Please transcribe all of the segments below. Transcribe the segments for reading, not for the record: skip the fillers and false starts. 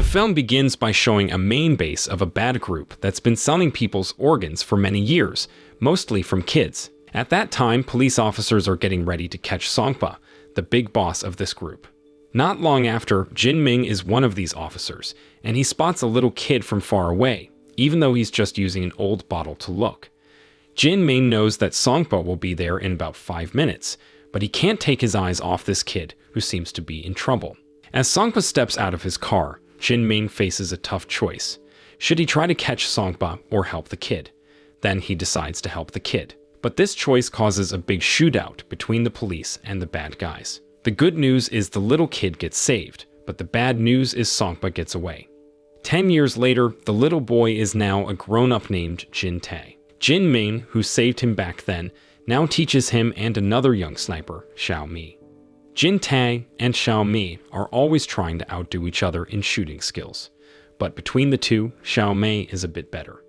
The film begins by showing a main base of a bad group that's been selling people's organs for many years, mostly from kids. At that time, police officers are getting ready to catch Songpa, the big boss of this group. Not long after, Jin Ming is one of these officers, and he spots a little kid from far away, even though he's just using an old bottle to look. Jin Ming knows that Songpa will be there in about 5 minutes, but he can't take his eyes off this kid, who seems to be in trouble. As Songpa steps out of his car, Jin Ming faces a tough choice. Should he try to catch Songpa or help the kid? Then he decides to help the kid. But this choice causes a big shootout between the police and the bad guys. The good news is the little kid gets saved, but the bad news is Songpa gets away. 10 years later, the little boy is now a grown-up named Jin Tae. Jin Ming, who saved him back then, now teaches him and another young sniper, Xiao Mi. Jin Tae and Xiao Mi are always trying to outdo each other in shooting skills, but between the two, Xiao Mi is a bit better.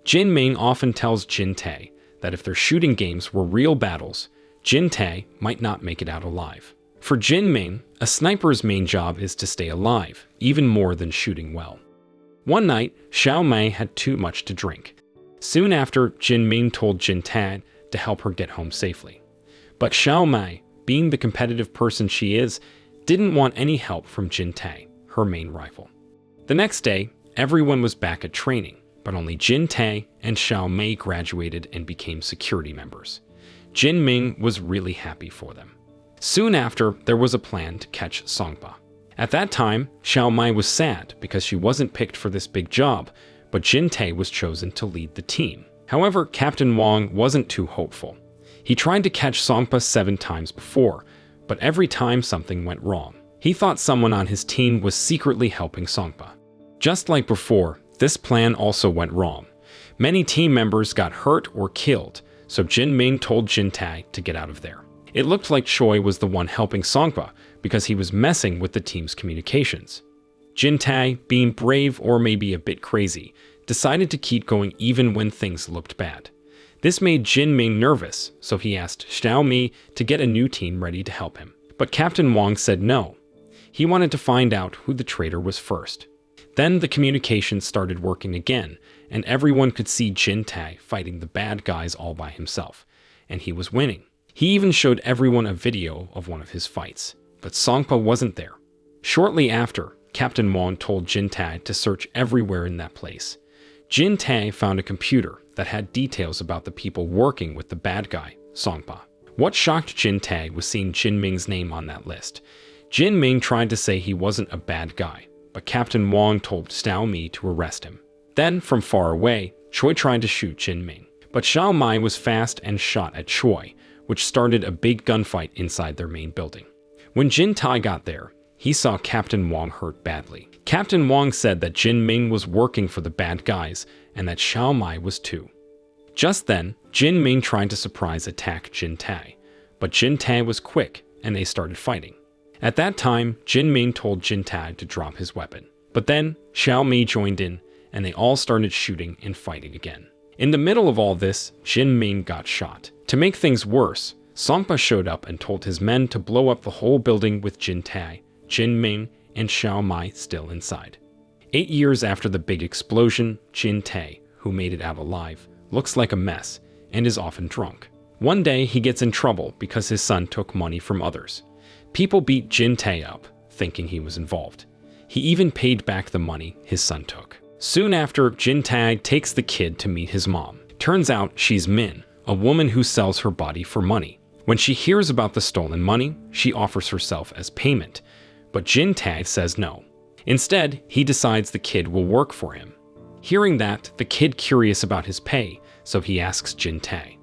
Jin Ming often tells Jin Tae that if their shooting games were real battles, Jin Tae might not make it out alive. For Jin Ming, a sniper's main job is to stay alive, even more than shooting well. One night, Xiao Mi had too much to drink. Soon after, Jin Ming told Jin Tae to help her get home safely. But Xiao Mi, being the competitive person she is, didn't want any help from Jin Tae, her main rival. The next day, everyone was back at training, but only Jin Tae and Xiao Mi graduated and became security members. Jin Ming was really happy for them. Soon after, there was a plan to catch Songpa. At that time, Xiao Mi was sad because she wasn't picked for this big job, but Jin Tae was chosen to lead the team. However, Captain Wang wasn't too hopeful. He tried to catch Songpa 7 times before, but every time something went wrong. He thought someone on his team was secretly helping Songpa. Just like before, this plan also went wrong. Many team members got hurt or killed, so Jin Ming told Jin Tae to get out of there. It looked like Choi was the one helping Songpa because he was messing with the team's communications. Jin Tae, being brave or maybe a bit crazy, decided to keep going even when things looked bad. This made Jin Ming nervous, so he asked Xiao Mi to get a new team ready to help him. But Captain Wang said no. He wanted to find out who the traitor was first. Then the communications started working again, and everyone could see Jin Tae fighting the bad guys all by himself, and he was winning. He even showed everyone a video of one of his fights, but Songpa wasn't there. Shortly after, Captain Wang told Jin Tae to search everywhere in that place. Jin Tae found a computer that had details about the people working with the bad guy, Songpa. What shocked Jin Tae was seeing Jin Ming's name on that list. Jin Ming tried to say he wasn't a bad guy, but Captain Wang told Xiao Mi to arrest him. Then, from far away, Choi tried to shoot Jin Ming, but Xiao Mi was fast and shot at Choi, which started a big gunfight inside their main building. When Jin Tae got there, he saw Captain Wang hurt badly. Captain Wang said that Jin Ming was working for the bad guys and that Xiao Mi was too. Just then, Jin Ming tried to surprise attack Jin Tae, but Jin Tae was quick and they started fighting. At that time, Jin Ming told Jin Tae to drop his weapon. But then, Xiao Mi joined in and they all started shooting and fighting again. In the middle of all this, Jin Ming got shot. To make things worse, Songpa showed up and told his men to blow up the whole building with Jin Tae, Jin Ming, and Xiao Mi still inside. 8 years after the big explosion, Jin Tae, who made it out alive, looks like a mess and is often drunk. One day, he gets in trouble because his son took money from others. People beat Jin Tae up, thinking he was involved. He even paid back the money his son took. Soon after, Jin Tae takes the kid to meet his mom. Turns out she's Min, a woman who sells her body for money. When she hears about the stolen money, she offers herself as payment, but Jin Tae says no. Instead, he decides the kid will work for him. Hearing that, the kid curious about his pay, so he asks Jin Tae.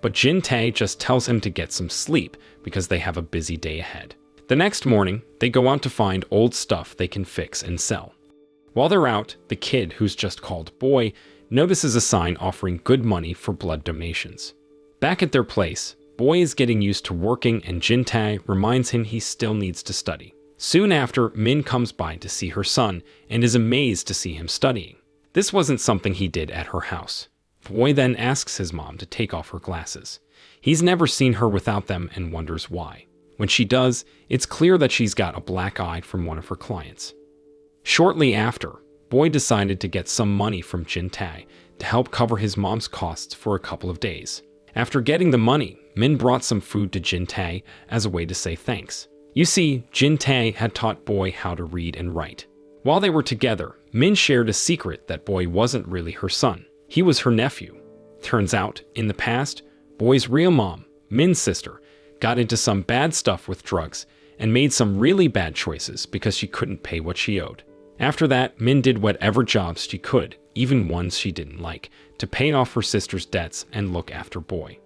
But Jin Tae just tells him to get some sleep because they have a busy day ahead. The next morning, they go out to find old stuff they can fix and sell. While they're out, the kid, who's just called Boy, notices a sign offering good money for blood donations. Back at their place, Boy is getting used to working and Jin Tae reminds him he still needs to study. Soon after, Min comes by to see her son and is amazed to see him studying. This wasn't something he did at her house. Boy then asks his mom to take off her glasses. He's never seen her without them and wonders why. When she does, it's clear that she's got a black eye from one of her clients. Shortly after, Boy decided to get some money from Jin Tae to help cover his mom's costs for a couple of days. After getting the money, Min brought some food to Jin Tae as a way to say thanks. You see, Jin Tae had taught Boy how to read and write. While they were together, Min shared a secret that Boy wasn't really her son. He was her nephew. Turns out, in the past, Boy's real mom, Min's sister, got into some bad stuff with drugs and made some really bad choices because she couldn't pay what she owed. After that, Min did whatever jobs she could, even ones she didn't like, to pay off her sister's debts and look after Boy.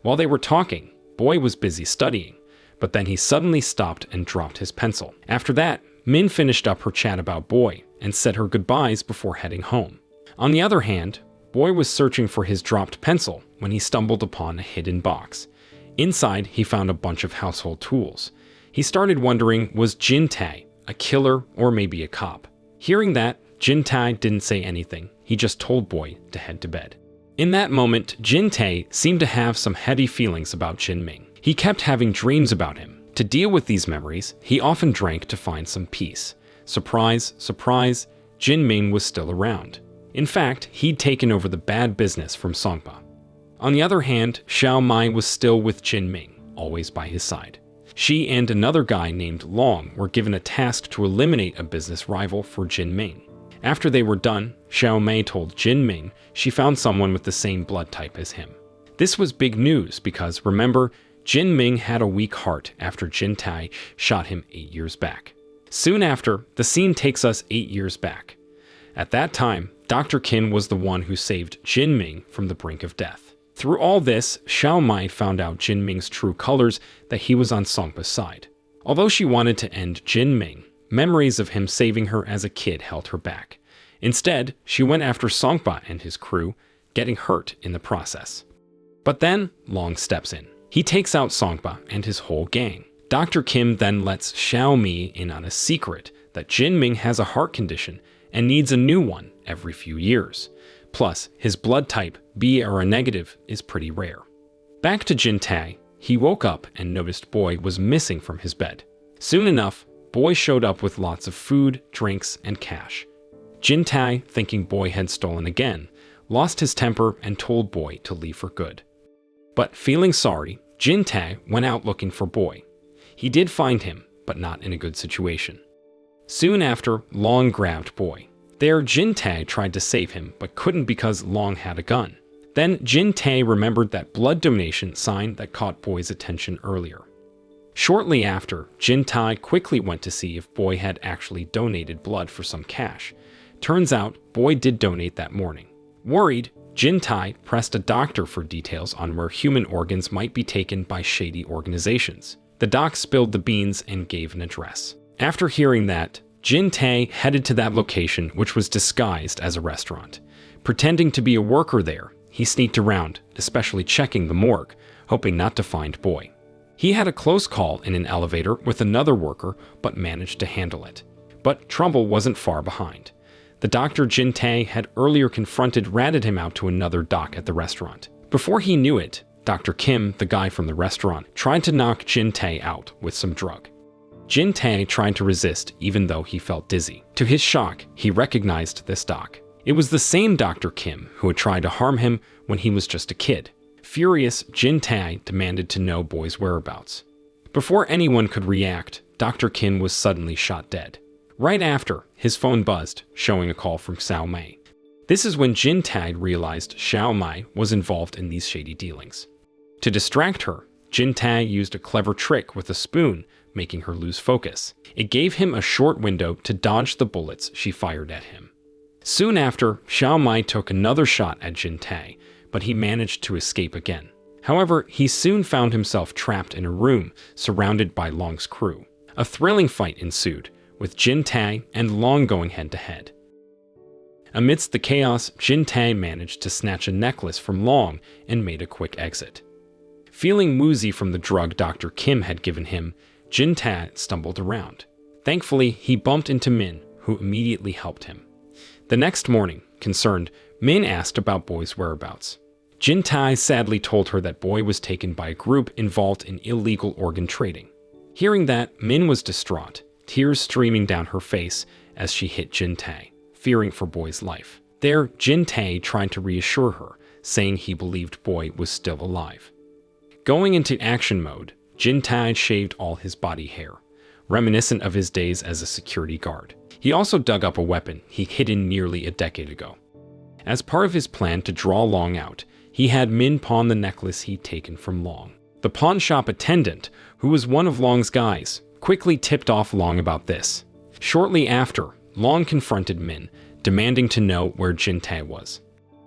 While they were talking, Boy was busy studying, but then he suddenly stopped and dropped his pencil. After that, Min finished up her chat about Boy and said her goodbyes before heading home. On the other hand, Boy was searching for his dropped pencil when he stumbled upon a hidden box. Inside, he found a bunch of household tools. He started wondering, was Jin Tae a killer or maybe a cop? Hearing that, Jin Tae didn't say anything. He just told Boy to head to bed. In that moment, Jin Tae seemed to have some heady feelings about Jin Ming. He kept having dreams about him. To deal with these memories, he often drank to find some peace. Surprise, surprise, Jin Ming was still around. In fact, he'd taken over the bad business from Songpa. On the other hand, Xiao Mai was still with Jin Ming, always by his side. She and another guy named Long were given a task to eliminate a business rival for Jin Ming. After they were done, Xiao Mei told Jin Ming she found someone with the same blood type as him. This was big news because, remember, Jin Ming had a weak heart after Jin Tae shot him 8 years back. Soon after, the scene takes us 8 years back. At that time, Dr. Kim was the one who saved Jin Ming from the brink of death. Through all this, Xiao Mai found out Jin Ming's true colors, that he was on Songpa's side. Although she wanted to end Jin Ming, memories of him saving her as a kid held her back. Instead, she went after Songpa and his crew, getting hurt in the process. But then, Long steps in. He takes out Songpa and his whole gang. Dr. Kim then lets Xiao Mi in on a secret that Jin Ming has a heart condition and needs a new one every few years. Plus, his blood type, B or a negative, is pretty rare. Back to Jin Tae, he woke up and noticed Boy was missing from his bed. Soon enough, Boy showed up with lots of food, drinks, and cash. Jin Tae, thinking Boy had stolen again, lost his temper and told Boy to leave for good. But feeling sorry, Jin Tae went out looking for Boy. He did find him, but not in a good situation. Soon after, Long grabbed Boy. There, Jin Tae tried to save him, but couldn't because Long had a gun. Then Jin Tae remembered that blood donation sign that caught Boy's attention earlier. Shortly after, Jin Tae quickly went to see if Boy had actually donated blood for some cash. Turns out, Boy did donate that morning. Worried, Jin Tae pressed a doctor for details on where human organs might be taken by shady organizations. The doc spilled the beans and gave an address. After hearing that, Jin Tae headed to that location, which was disguised as a restaurant. Pretending to be a worker there, he sneaked around, especially checking the morgue, hoping not to find Boy. He had a close call in an elevator with another worker, but managed to handle it. But trouble wasn't far behind. The doctor Jin Tae had earlier confronted ratted him out to another doc at the restaurant. Before he knew it, Dr. Kim, the guy from the restaurant, tried to knock Jin Tae out with some drug. Jin Tae tried to resist even though he felt dizzy. To his shock, he recognized this doc. It was the same Dr. Kim who had tried to harm him when he was just a kid. Furious, Jin Tae demanded to know Boy's whereabouts. Before anyone could react, Dr. Kim was suddenly shot dead. Right after, his phone buzzed, showing a call from Xiao Mai. This is when Jin Tae realized Xiao Mai was involved in these shady dealings. To distract her, Jin Tae used a clever trick with a spoon, making her lose focus. It gave him a short window to dodge the bullets she fired at him. Soon after, Xiao Mai took another shot at Jin Tae, but he managed to escape again. However, he soon found himself trapped in a room surrounded by Long's crew. A thrilling fight ensued, with Jin Tae and Long going head-to-head. Amidst the chaos, Jin Tae managed to snatch a necklace from Long and made a quick exit. Feeling woozy from the drug Dr. Kim had given him, Jin Tae stumbled around. Thankfully, he bumped into Min, who immediately helped him. The next morning, concerned, Min asked about Boy's whereabouts. Jin Tae sadly told her that Boy was taken by a group involved in illegal organ trading. Hearing that, Min was distraught, tears streaming down her face as she hit Jin Tae, fearing for Boy's life. There, Jin Tae tried to reassure her, saying he believed Boy was still alive. Going into action mode, Jin Tae shaved all his body hair, reminiscent of his days as a security guard. He also dug up a weapon he hidden nearly a decade ago. As part of his plan to draw Long out, he had Min pawn the necklace he'd taken from Long. The pawn shop attendant, who was one of Long's guys, quickly tipped off Long about this. Shortly after, Long confronted Min, demanding to know where Jin Tae was.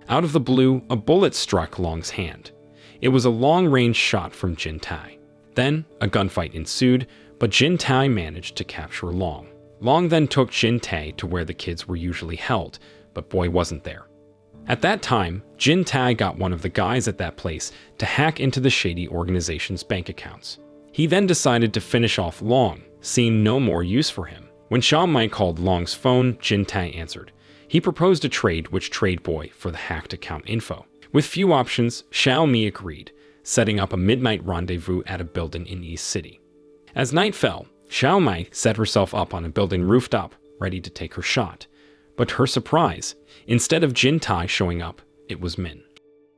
Out of the blue, a bullet struck Long's hand. It was a long-range shot from Jin Tae. Then, a gunfight ensued, but Jin Tae managed to capture Long. Long then took Jin Tae to where the kids were usually held, but Boy wasn't there. At that time, Jin Tae got one of the guys at that place to hack into the shady organization's bank accounts. He then decided to finish off Long, seeing no more use for him. When Xiao Mai called Long's phone, Jin Tae answered. He proposed a trade which traded Boy for the hacked account info. With few options, Xiao Mai agreed, setting up a midnight rendezvous at a building in East City. As night fell, Xiao Mai set herself up on a building rooftop, ready to take her shot. But to her surprise, instead of Jin Tae showing up, it was Min.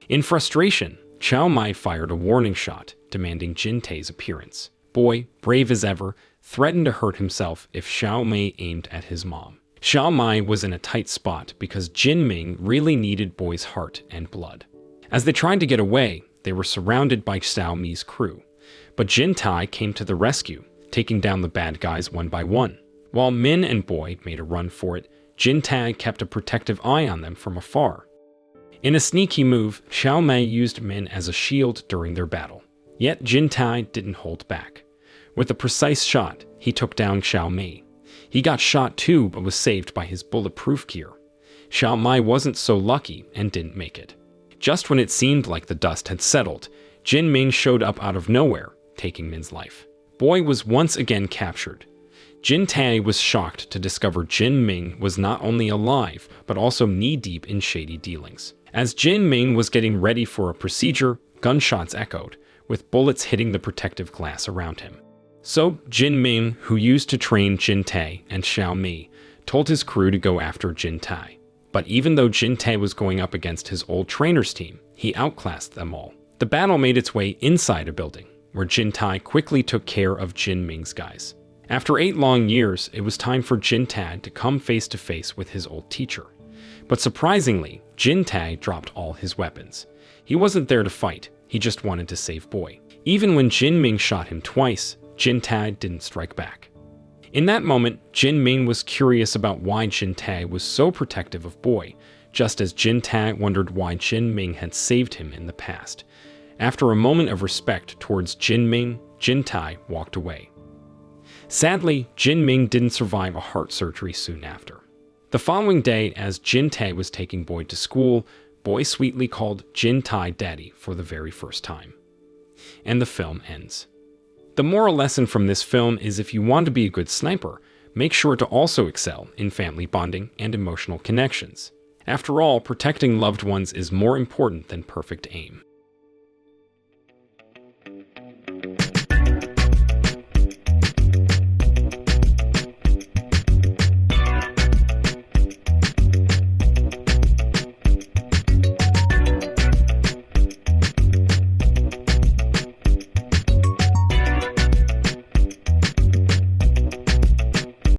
In frustration, Xiao Mai fired a warning shot, demanding Jin Tae's appearance. Boy, brave as ever, threatened to hurt himself if Xiao Mai aimed at his mom. Xiao Mai was in a tight spot because Jin Ming really needed Boy's heart and blood. As they tried to get away, they were surrounded by Xiao Mai's crew. But Jin Tae came to the rescue, taking down the bad guys one by one. While Min and Boy made a run for it, Jin Tae kept a protective eye on them from afar. In a sneaky move, Xiao Mai used Min as a shield during their battle. Yet Jin Tae didn't hold back. With a precise shot, he took down Xiao Mai. He got shot too, but was saved by his bulletproof gear. Xiao Mai wasn't so lucky and didn't make it. Just when it seemed like the dust had settled, Jin Ming showed up out of nowhere, taking Min's life. Boy was once again captured. Jin Tae was shocked to discover Jin Ming was not only alive, but also knee-deep in shady dealings. As Jin Ming was getting ready for a procedure, gunshots echoed, with bullets hitting the protective glass around him. So, Jin Ming, who used to train Jin Tae and Xiao Mai, told his crew to go after Jin Tae. But even though Jin Tae was going up against his old trainer's team, he outclassed them all. The battle made its way inside a building, where Jin Tae quickly took care of Jin Ming's guys. After 8 long years, it was time for Jin Tae to come face to face with his old teacher. But surprisingly, Jin Tae dropped all his weapons. He wasn't there to fight, he just wanted to save Boy. Even when Jin Ming shot him twice, Jin Tae didn't strike back. In that moment, Jin Ming was curious about why Jin Tae was so protective of Boy, just as Jin Tae wondered why Jin Ming had saved him in the past. After a moment of respect towards Jin Ming, Jin Tae walked away. Sadly, Jin Ming didn't survive a heart surgery soon after. The following day, as Jin Tae was taking Boy to school, Boy sweetly called Jin Tae Daddy for the very first time. And the film ends. The moral lesson from this film is if you want to be a good sniper, make sure to also excel in family bonding and emotional connections. After all, protecting loved ones is more important than perfect aim.